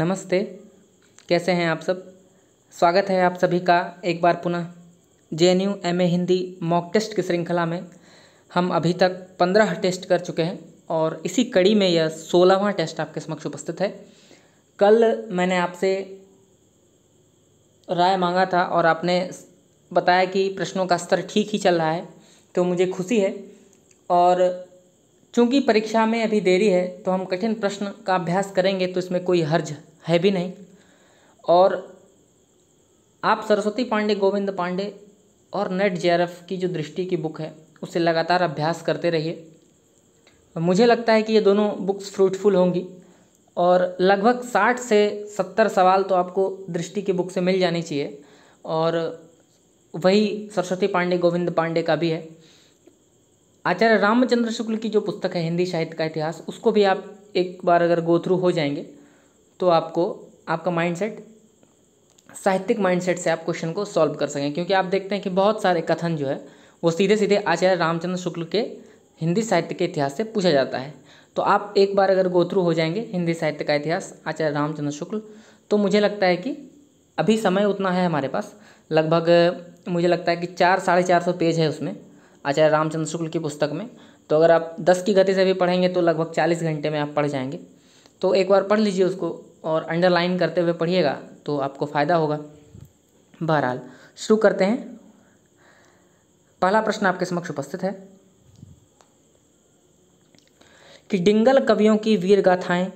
नमस्ते। कैसे हैं आप सब। स्वागत है आप सभी का एक बार पुनः JNU MA Hindi mock test की श्रृंखला में। हम अभी तक 15 टेस्ट कर चुके हैं और इसी कड़ी में यह 16वां टेस्ट आपके समक्ष उपस्थित है। कल मैंने आपसे राय मांगा था और आपने बताया कि प्रश्नों का स्तर ठीक ही चल रहा है, तो मुझे खुशी है। और चूंकि परीक्षा में अभी देरी है तो हम कठिन प्रश्न का अभ्यास करेंगे, तो इसमें कोई हर्ज है भी नहीं। और आप सरस्वती पांडे, गोविंद पांडे और नेट JRF की जो दृष्टि की बुक है उससे लगातार अभ्यास करते रहिए। मुझे लगता है कि ये दोनों बुक्स फ्रूटफुल होंगी और लगभग 60 से 70 सवाल तो आपको दृष्टि की बुक से मिल जानी चाहिए। और वही सरस्वती पांडे, गोविंद पांडे का भी है। आचार्य रामचंद्र शुक्ल की जो पुस्तक है हिंदी साहित्य का इतिहास, उसको भी आप एक बार अगर गो थ्रू हो जाएंगे तो आपको आपका माइंडसेट, साहित्यिक माइंडसेट से आप क्वेश्चन को सॉल्व कर सकें। क्योंकि आप देखते हैं कि बहुत सारे कथन जो है वो सीधे सीधे आचार्य रामचंद्र शुक्ल के हिंदी साहित्य के इतिहास से पूछा जाता है। तो आप एक बार अगर गो थ्रू हो जाएंगे हिंदी साहित्य का इतिहास आचार्य रामचंद्र शुक्ल, तो मुझे लगता है कि अभी समय उतना है हमारे पास, लगभग मुझे लगता है कि 400-450 पेज है उसमें आचार्य रामचंद्र शुक्ल की पुस्तक में। तो अगर आप 10 की गति से भी पढ़ेंगे तो लगभग 40 घंटे में आप पढ़ जाएंगे। तो एक बार पढ़ लीजिए उसको और अंडरलाइन करते हुए पढ़िएगा तो आपको फ़ायदा होगा। बहरहाल शुरू करते हैं। पहला प्रश्न आपके समक्ष उपस्थित है कि डिंगल कवियों की वीर गाथाएं,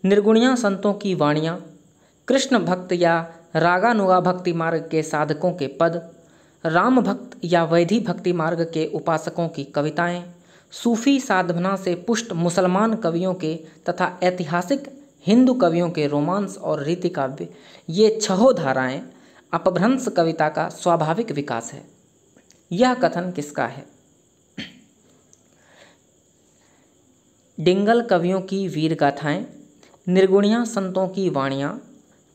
निर्गुणिया संतों की वाणियाँ, कृष्ण भक्त या रागानुगा भक्ति मार्ग के साधकों के पद, राम भक्त या वैधि भक्ति मार्ग के उपासकों की कविताएं, सूफी साधना से पुष्ट मुसलमान कवियों के तथा ऐतिहासिक हिंदू कवियों के रोमांस और रीति काव्य, ये छहों धाराएं अपभ्रंश कविता का स्वाभाविक विकास है। यह कथन किसका है? डिंगल कवियों की वीर गाथाएं, निर्गुणिया संतों की वाणियाँ,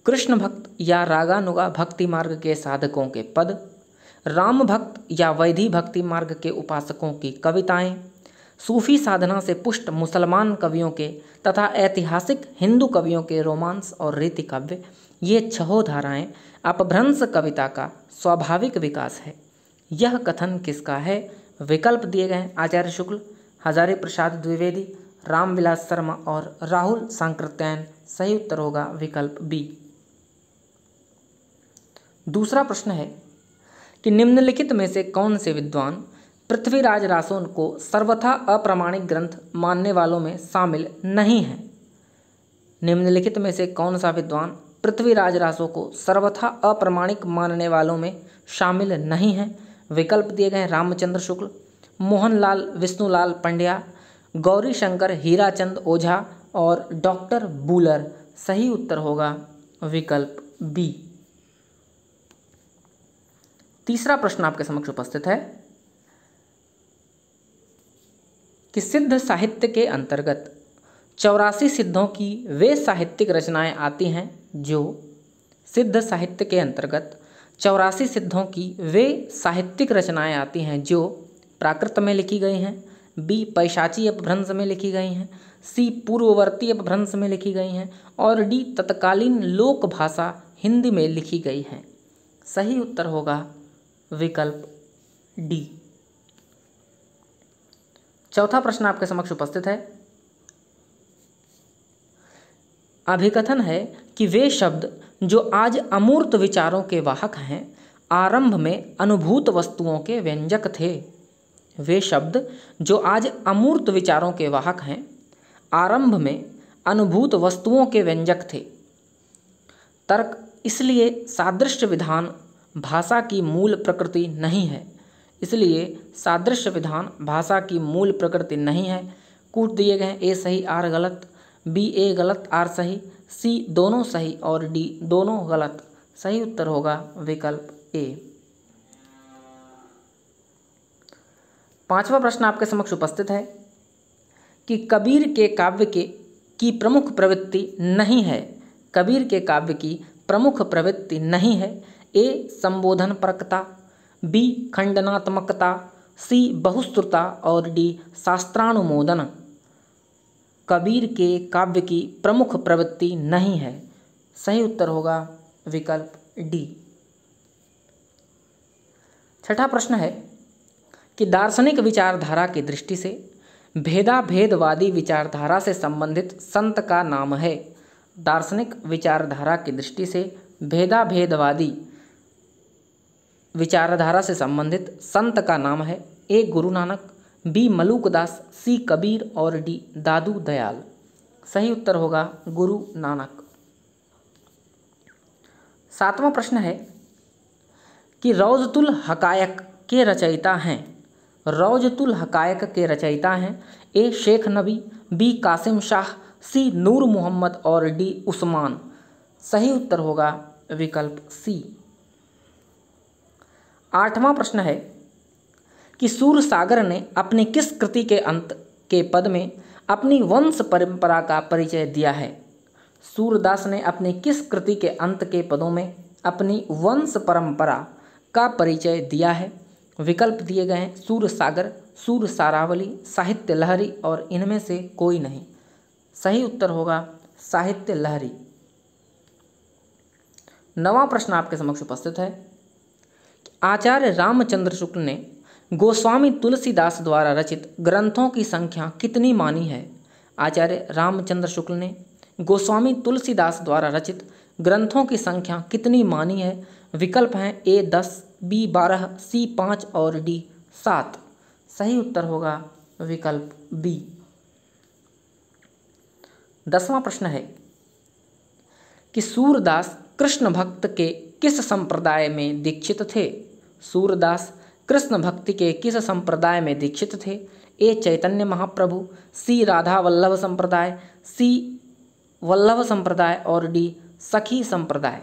कृष्ण भक्त या रागानुगा भक्ति मार्ग के साधकों के पद, राम भक्त या वैधि भक्ति मार्ग के उपासकों की कविताएं, सूफी साधना से पुष्ट मुसलमान कवियों के तथा ऐतिहासिक हिंदू कवियों के रोमांस और रीति काव्य, ये छहों धाराएं अपभ्रंश कविता का स्वाभाविक विकास है। यह कथन किसका है? विकल्प दिए गए हैं आचार्य शुक्ल, हजारी प्रसाद द्विवेदी, रामविलास शर्मा और राहुल सांकृत्यायन। सही उत्तर होगा विकल्प बी। दूसरा प्रश्न है कि निम्नलिखित में से कौन से विद्वान पृथ्वीराज रासो को सर्वथा अप्रामाणिक ग्रंथ मानने वालों में शामिल नहीं है? निम्नलिखित में से कौन सा विद्वान पृथ्वीराज रासो को सर्वथा अप्रामाणिक मानने वालों में शामिल नहीं है? विकल्प दिए गए हैं रामचंद्र शुक्ल, मोहनलाल विष्णुलाल पंड्या, गौरी शंकर हीराचंद ओझा और डॉक्टर बूलर। सही उत्तर होगा विकल्प बी। तीसरा प्रश्न आपके समक्ष उपस्थित है कि सिद्ध साहित्य के अंतर्गत 84 सिद्धों की वे साहित्यिक रचनाएं आती हैं जो सिद्ध साहित्य के अंतर्गत 84 सिद्धों की वे साहित्यिक रचनाएं आती हैं जो प्राकृत में लिखी गई हैं, बी पैशाची अपभ्रंश में लिखी गई हैं, सी पूर्ववर्ती अपभ्रंश में लिखी गई हैं और डी तत्कालीन लोक भाषा हिंदी में लिखी गई हैं। सही उत्तर होगा विकल्प डी। चौथा प्रश्न आपके समक्ष उपस्थित है। अभिकथन है कि वे शब्द जो आज अमूर्त विचारों के वाहक हैं, आरंभ में अनुभूत वस्तुओं के व्यंजक थे। वे शब्द जो आज अमूर्त विचारों के वाहक हैं, आरंभ में अनुभूत वस्तुओं के व्यंजक थे। तर्क, इसलिए सादृश्य विधान भाषा की मूल प्रकृति नहीं है। इसलिए सादृश्य विधान भाषा की मूल प्रकृति नहीं है। कूट दिए गए ए सही आर गलत, बी ए गलत आर सही, सी दोनों सही और डी दोनों गलत। सही उत्तर होगा विकल्प ए। पांचवा प्रश्न आपके समक्ष उपस्थित है कि कबीर के काव्य की प्रमुख प्रवृत्ति नहीं है। कबीर के काव्य की प्रमुख प्रवृत्ति नहीं है। ए संबोधन परकता, बी खंडनात्मकता, सी बहुश्रुता और डी शास्त्रानुमोदन। कबीर के काव्य की प्रमुख प्रवृत्ति नहीं है। सही उत्तर होगा विकल्प डी। छठा प्रश्न है कि दार्शनिक विचारधारा की दृष्टि से भेदाभेदवादी विचारधारा से संबंधित संत का नाम है। दार्शनिक विचारधारा की दृष्टि से भेदाभेदवादी विचारधारा से संबंधित संत का नाम है। ए गुरु नानक, बी मलूकदास, सी कबीर और डी दादू दयाल। सही उत्तर होगा गुरु नानक। सातवां प्रश्न है कि रौज़तुल हकायक के रचयिता हैं। रौज़तुल हकायक के रचयिता हैं ए शेख नबी, बी कासिम शाह, सी नूर मोहम्मद और डी उस्मान। सही उत्तर होगा विकल्प सी। आठवां प्रश्न है कि सूरसागर ने अपनी किस कृति के अंत के पद में अपनी वंश परंपरा का परिचय दिया है। सूरदास ने अपनी किस कृति के अंत के पदों में अपनी वंश परंपरा का परिचय दिया है। विकल्प दिए गए हैं सूरसागर, सूरसारावली, साहित्य लहरी और इनमें से कोई नहीं। सही उत्तर होगा साहित्य लहरी। नवां प्रश्न आपके समक्ष उपस्थित है। आचार्य रामचंद्र शुक्ल ने गोस्वामी तुलसीदास द्वारा रचित ग्रंथों की संख्या कितनी मानी है। आचार्य रामचंद्र शुक्ल ने गोस्वामी तुलसीदास द्वारा रचित ग्रंथों की संख्या कितनी मानी है। विकल्प हैं ए 10, बी 12, सी 5 और डी 7। सही उत्तर होगा विकल्प बी। 10वां प्रश्न है कि सूरदास कृष्ण भक्त के किस संप्रदाय में दीक्षित थे। सूरदास कृष्ण भक्ति के किस संप्रदाय में दीक्षित थे। ए चैतन्य महाप्रभु, सी राधा वल्लभ संप्रदाय, सी वल्लभ संप्रदाय और डी सखी संप्रदाय।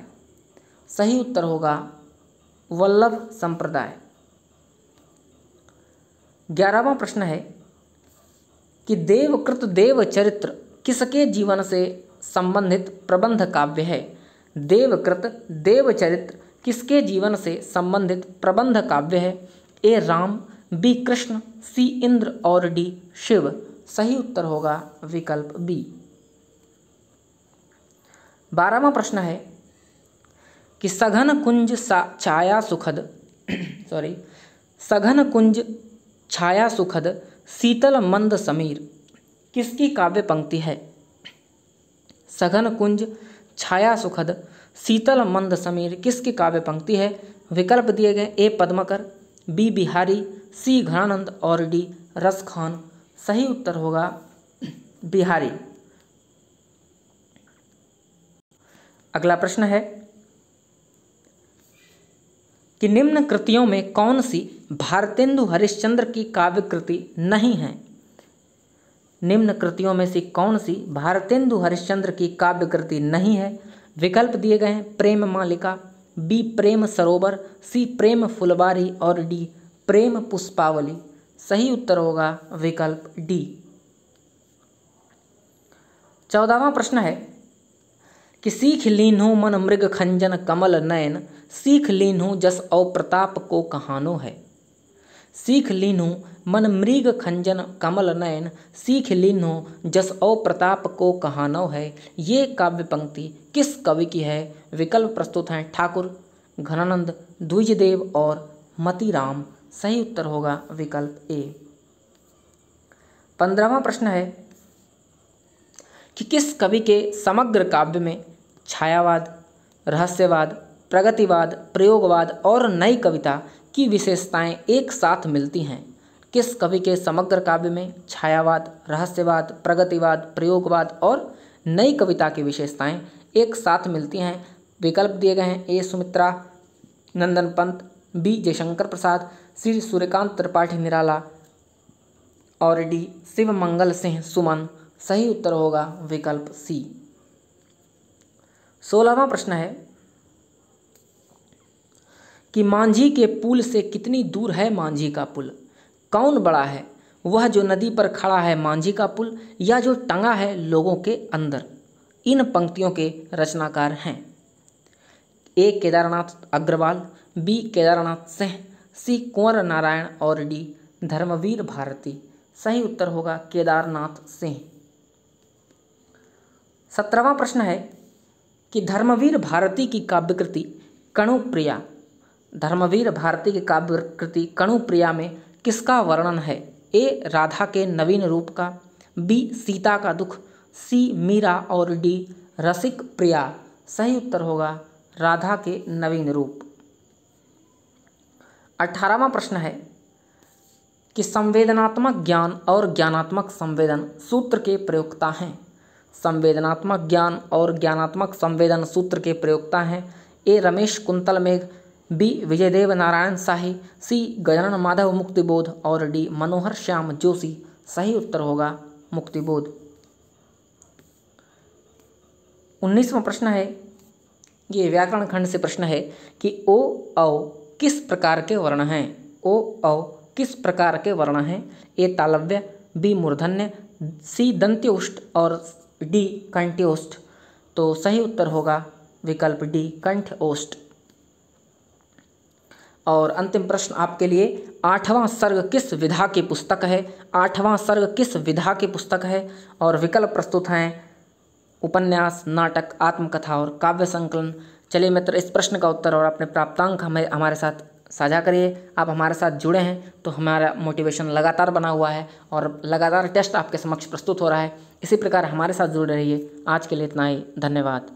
सही उत्तर होगा वल्लभ संप्रदाय। 11वां प्रश्न है कि देवकृत देव चरित्र किसके जीवन से संबंधित प्रबंध काव्य है। देवकृत देव चरित्र किसके जीवन से संबंधित प्रबंध काव्य है। ए राम, बी कृष्ण, सी इंद्र और डी शिव। सही उत्तर होगा विकल्प बी। 12वां प्रश्न है कि सघन कुंज छाया सुखद सघन कुंज छाया सुखद शीतल मंद समीर किसकी काव्य पंक्ति है। सघन कुंज छाया सुखद शीतल मंद समीर किसकी काव्य पंक्ति है। विकल्प दिए गए ए पद्मकर, बी बिहारी, सी घनानंद और डी रसखान। सही उत्तर होगा बिहारी। अगला प्रश्न है कि निम्न कृतियों में कौन सी भारतेंदु हरिश्चंद्र की काव्य कृति नहीं है। निम्न कृतियों में से कौन सी भारतेंदु हरिश्चंद्र की काव्य कृति नहीं है। विकल्प दिए गए हैं प्रेम मालिका, बी प्रेम सरोवर, सी प्रेम फुलबारी और डी प्रेम पुष्पावली। सही उत्तर होगा विकल्प डी। 14वां प्रश्न है कि सीख लीन्हु मन मृग खंजन कमल नयन, सीख लीन्हु जस औ प्रताप को कहानो है। सीख लीन्हु मन मृग खंजन कमल नयन, सीख लीन्हु जस औ प्रताप को कहानो है। ये काव्य पंक्ति किस कवि की है। विकल्प प्रस्तुत हैं ठाकुर, घनानंद, द्विजदेव और मतीराम। सही उत्तर होगा विकल्प ए। 15वां प्रश्न है कि किस कवि के समग्र काव्य में छायावाद, रहस्यवाद, प्रगतिवाद, प्रयोगवाद और नई कविता की विशेषताएं एक साथ मिलती हैं। किस कवि के समग्र काव्य में छायावाद, रहस्यवाद, प्रगतिवाद, प्रयोगवाद और नई कविता की विशेषताएं एक साथ मिलती हैं। विकल्प दिए गए हैं ए सुमित्रा नंदन पंत, बी जयशंकर प्रसाद, सी सूर्यकांत त्रिपाठी निराला और डी शिव मंगल सिंह सुमन। सही उत्तर होगा विकल्प सी। 16वां प्रश्न है कि मांझी के पुल से कितनी दूर है मांझी का पुल। कौन बड़ा है, वह जो नदी पर खड़ा है मांझी का पुल, या जो टंगा है लोगों के अंदर। इन पंक्तियों के रचनाकार हैं ए केदारनाथ अग्रवाल, बी केदारनाथ सिंह, सी कुंवर नारायण और डी धर्मवीर भारती। सही उत्तर होगा केदारनाथ सिंह। 17वां प्रश्न है कि धर्मवीर भारती की काव्यकृति कणुप्रिया, धर्मवीर भारती की काव्यकृति कणुप्रिया में किसका वर्णन है? ए राधा के नवीन रूप का, बी सीता का दुख, सी मीरा और डी रसिक प्रिया। सही उत्तर होगा राधा के नवीन रूप। 18वां प्रश्न है कि संवेदनात्मक ज्ञान और ज्ञानात्मक संवेदन सूत्र के प्रयोक्ता हैं। संवेदनात्मक ज्ञान और ज्ञानात्मक संवेदन सूत्र के प्रयोक्ता हैं ए रमेश कुंतल मेघ, बी विजयदेव नारायण शाही, सी गजानन माधव मुक्तिबोध और डी मनोहर श्याम जोशी। सही उत्तर होगा मुक्तिबोध। 19वां प्रश्न है, ये व्याकरण खंड से प्रश्न है कि ओ औ किस प्रकार के वर्ण हैं? ओ औ किस प्रकार के वर्ण हैं? ए तालव्य, बी मूर्धन्य, सी दंत्योष्ठ और डी कंठ्योष्ठ। तो सही उत्तर होगा विकल्प डी कंठ्योष्ठ। और अंतिम प्रश्न आपके लिए, 8वां सर्ग किस विधा की पुस्तक है? 8वां सर्ग किस विधा की पुस्तक है? और विकल्प प्रस्तुत हैं उपन्यास, नाटक, आत्मकथा और काव्य संकलन। चलिए मित्र, इस प्रश्न का उत्तर और अपने प्राप्तांक हमारे साथ साझा करिए। आप हमारे साथ जुड़े हैं तो हमारा मोटिवेशन लगातार बना हुआ है और लगातार टेस्ट आपके समक्ष प्रस्तुत हो रहा है। इसी प्रकार हमारे साथ जुड़े रहिए। आज के लिए इतना ही, धन्यवाद।